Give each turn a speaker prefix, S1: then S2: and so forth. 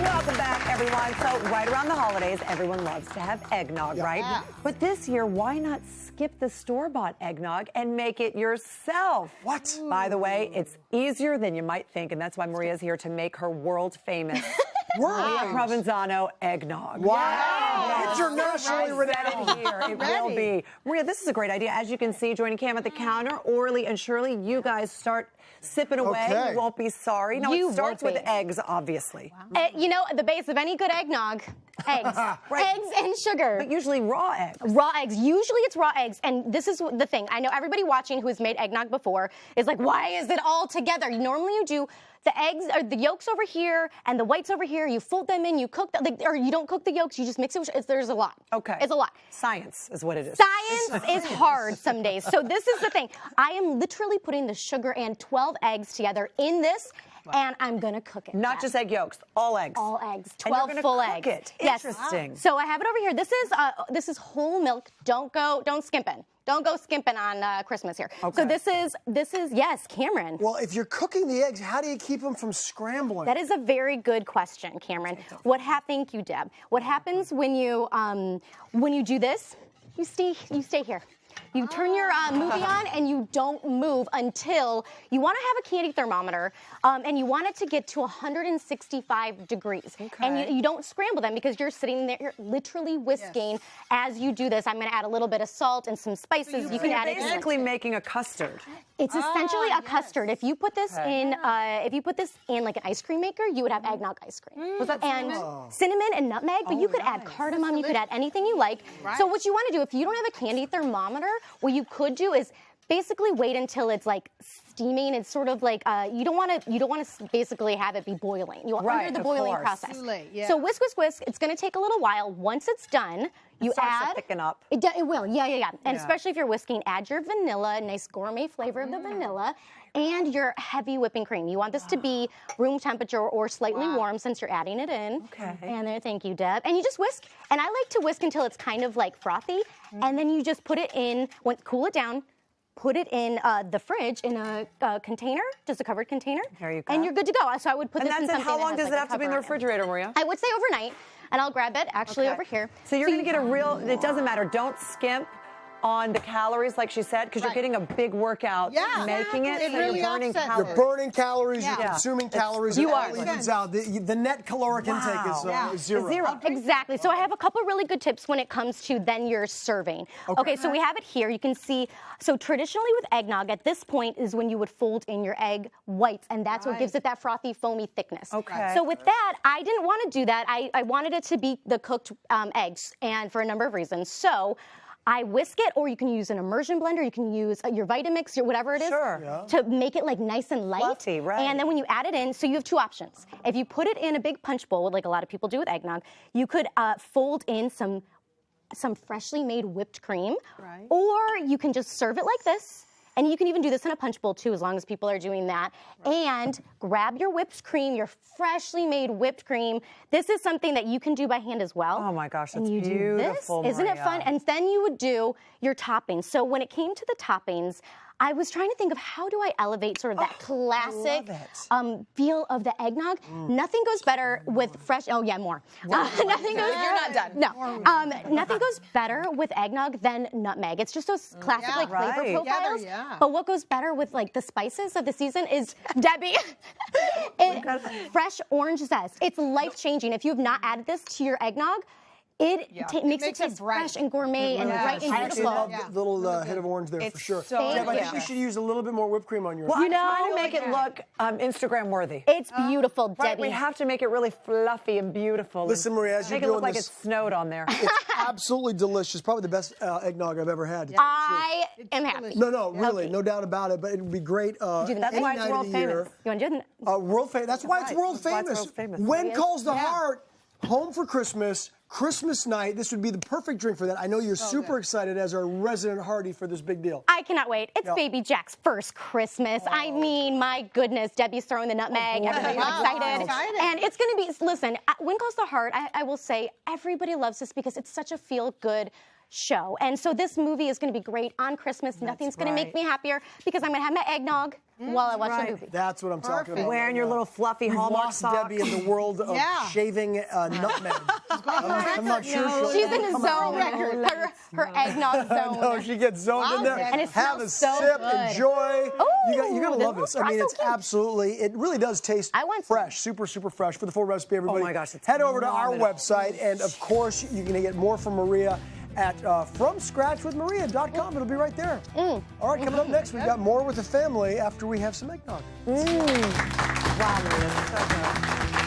S1: Welcome back, everyone. So right around the holidays, everyone loves to have eggnog, right?
S2: Yeah.
S1: But this year, why not skip the store-bought eggnog and make it yourself?
S2: What?
S1: By the way, it's easier than you might think, and that's why Maria's here to make her world-famous Maria Provenzano eggnog.
S2: Wow.
S1: Internationally renowned here. It will be. Maria, this is a great idea. As you can see, joining Cam at the counter, Orly and Shirley, you guys start sipping away.
S2: Okay.
S1: You won't be sorry. No,
S3: You
S1: it starts
S3: won't
S1: with
S3: be.
S1: eggs, obviously.
S3: Wow. You know, the base of any good eggnog, eggs.
S1: Right.
S3: Eggs and sugar.
S1: But usually raw eggs.
S3: Raw eggs. Usually it's raw eggs. And this is the thing. I know everybody watching who has made eggnog before is like, why is it all together? Normally you do the eggs, or the yolks over here and the whites over here. You fold them in, you cook them, or you don't cook the yolks, you just mix it with, there's a lot.
S1: Okay.
S3: It's a lot.
S1: Science is what it is.
S3: Science is hard some days. So this is the thing. I am literally putting the sugar and 12 eggs together in this, and I'm going to cook it.
S1: Not just egg yolks, all eggs.
S3: All eggs.
S1: And
S3: 12
S1: you're
S3: full
S1: gonna
S3: eggs.
S1: cook it.
S3: Yes.
S1: Interesting.
S3: So I have it over here. This is whole milk. Don't skimp in. Don't go skimping on Christmas here.
S1: Okay.
S3: So this is yes, Cameron.
S2: Well, if you're cooking the eggs, how do you keep them from scrambling?
S3: That is a very good question, Cameron. Thank you, Deb. What happens when you do this? You stay here. You turn your movie on and you don't move until you want to have a candy thermometer and you want it to get to 165 degrees.
S1: Okay.
S3: And you don't scramble them because you're sitting there, you're literally whisking as you do this. I'm going to add a little bit of salt and some spices. You can add it in.
S1: Basically making a custard.
S3: It's essentially a custard. If you put this in, like an ice cream maker, you would have eggnog ice cream.
S1: Was that
S3: And cinnamon and nutmeg, but you could add cardamom. You could add anything you like. So what you want to do, if you don't have a candy thermometer, what you could do is basically wait until it's like steaming. It's sort of like you don't want to basically have it be boiling. You want under the boiling process.
S4: Too late, yeah.
S3: So whisk, whisk, whisk. It's going to take a little while. Once it's done, you
S1: starts to
S3: add.
S1: thicken up.
S3: It will, yeah. And especially if you're whisking, add your vanilla, nice gourmet flavor of the vanilla, and your heavy whipping cream. You want this to be room temperature or slightly warm since you're adding it in.
S1: Okay.
S3: And there, thank you, Deb. And you just whisk. And I like to whisk until it's kind of like frothy, and then you just put it in, cool it down. Put it in the fridge in a container, just a covered container.
S1: There you go.
S3: And you're good to go. So I would put
S1: And
S3: this in
S1: that's it.
S3: something
S1: How
S3: that
S1: long
S3: has,
S1: does
S3: like,
S1: it
S3: a
S1: have to be in the
S3: cover on it.
S1: refrigerator, Maria?
S3: I would say overnight, and I'll grab it actually over here.
S1: So you're going to get a real, it doesn't matter, don't skimp on the calories, like she said, because you're getting a big workout making it.
S4: It
S1: so
S4: really
S1: you're burning
S4: offsets it.
S1: calories.
S2: You're burning calories,
S4: Yeah.
S2: you're consuming calories,
S3: You
S2: it all
S3: are.
S2: evens out. The net caloric intake is zero.
S3: Exactly. So I have a couple really good tips when it comes to then your serving. Okay, so we have it here. You can see, so traditionally with eggnog, at this point is when you would fold in your egg whites, and that's what gives it that frothy, foamy thickness.
S1: Okay.
S3: So with that, I didn't want to do that. I wanted it to be the cooked eggs, and for a number of reasons. So I whisk it, or you can use an immersion blender. You can use your Vitamix, or whatever it is, to make it like nice and light.
S1: Fluffy, right.
S3: And then when you add it in, so you have two options. If you put it in a big punch bowl, like a lot of people do with eggnog, you could fold in some freshly made whipped cream, or you can just serve it like this. And you can even do this in a punch bowl too, as long as people are doing that. And grab your whipped cream, your freshly made whipped cream. This is something that you can do by hand as well.
S1: Oh my gosh, that's
S3: and you
S1: beautiful,
S3: do this. Isn't it fun?
S1: Maria.
S3: And then you would do your toppings. So when it came to the toppings, I was trying to think of how do I elevate sort of that classic feel of the eggnog. Nothing goes better with fresh. Oh yeah, more. Nothing goes.
S4: You're not done.
S3: No. Nothing goes better with eggnog than nutmeg. It's just those classic flavor profiles.
S4: Together,
S3: But what goes better with like the spices of the season is Debbie. Fresh orange zest. It's life changing. If you have not added this to your eggnog, it makes it taste fresh and gourmet and bright and
S2: I actually
S3: beautiful.
S2: love the little hit of orange there for sure.
S1: so
S2: Deb, I think
S3: good.
S2: we should use a little bit more whipped cream on yours.
S1: Well, I'm trying to make it look Instagram worthy.
S3: It's beautiful,
S1: Right,
S3: Debbie.
S1: we have to make it really fluffy and beautiful.
S2: Listen, Maria, as you're
S1: make it look
S2: doing
S1: like
S2: this-
S1: it snowed on there.
S2: It's absolutely delicious. Probably the best eggnog I've ever had.
S3: I am happy.
S2: No, really, no doubt about it. But it would be great
S3: do the
S1: That's
S2: any
S1: why it's
S2: night
S1: world
S2: of the year.
S1: famous.
S3: You want to do it?
S2: World famous. That's why it's world
S1: That's why it's
S2: famous.
S1: world famous.
S2: When calls the heart, home for Christmas, Christmas night. This would be the perfect drink for that. I know you're super excited as our resident Hardy for this big deal.
S3: I cannot wait. It's baby Jack's first Christmas. I mean, my goodness, Debbie's throwing the nutmeg. Everybody's excited. And it's going to be, listen, when calls the heart, I will say everybody loves this because it's such a feel-good show. And so this movie is going to be great on Christmas. Nothing's going to make me happier because I'm going to have my eggnog while I watch the movie.
S2: That's what I'm talking about.
S1: Wearing your little fluffy
S2: We've
S1: Hallmark
S2: lost
S1: socks.
S2: Debbie in the world of shaving nutmeg. I'm not sure she'll
S3: She's in
S2: ever
S3: a
S2: come
S3: zone,
S2: out.
S3: her eggnog zone.
S2: No, she gets zoned in there.
S3: And it
S2: Have a
S3: smells so
S2: sip,
S3: good.
S2: enjoy.
S3: Ooh,
S2: You're gonna love this. I mean, it's absolutely. It really does taste fresh, super fresh. For the full recipe, everybody,
S1: Oh my gosh, it's
S2: head over to our
S1: phenomenal.
S2: website, and of course, you're gonna get more from Maria at FromScratchWithMaria.com. It'll be right there. All right, coming up next, we've got more with the family after we have some eggnog.
S1: Wow, Maria, so good.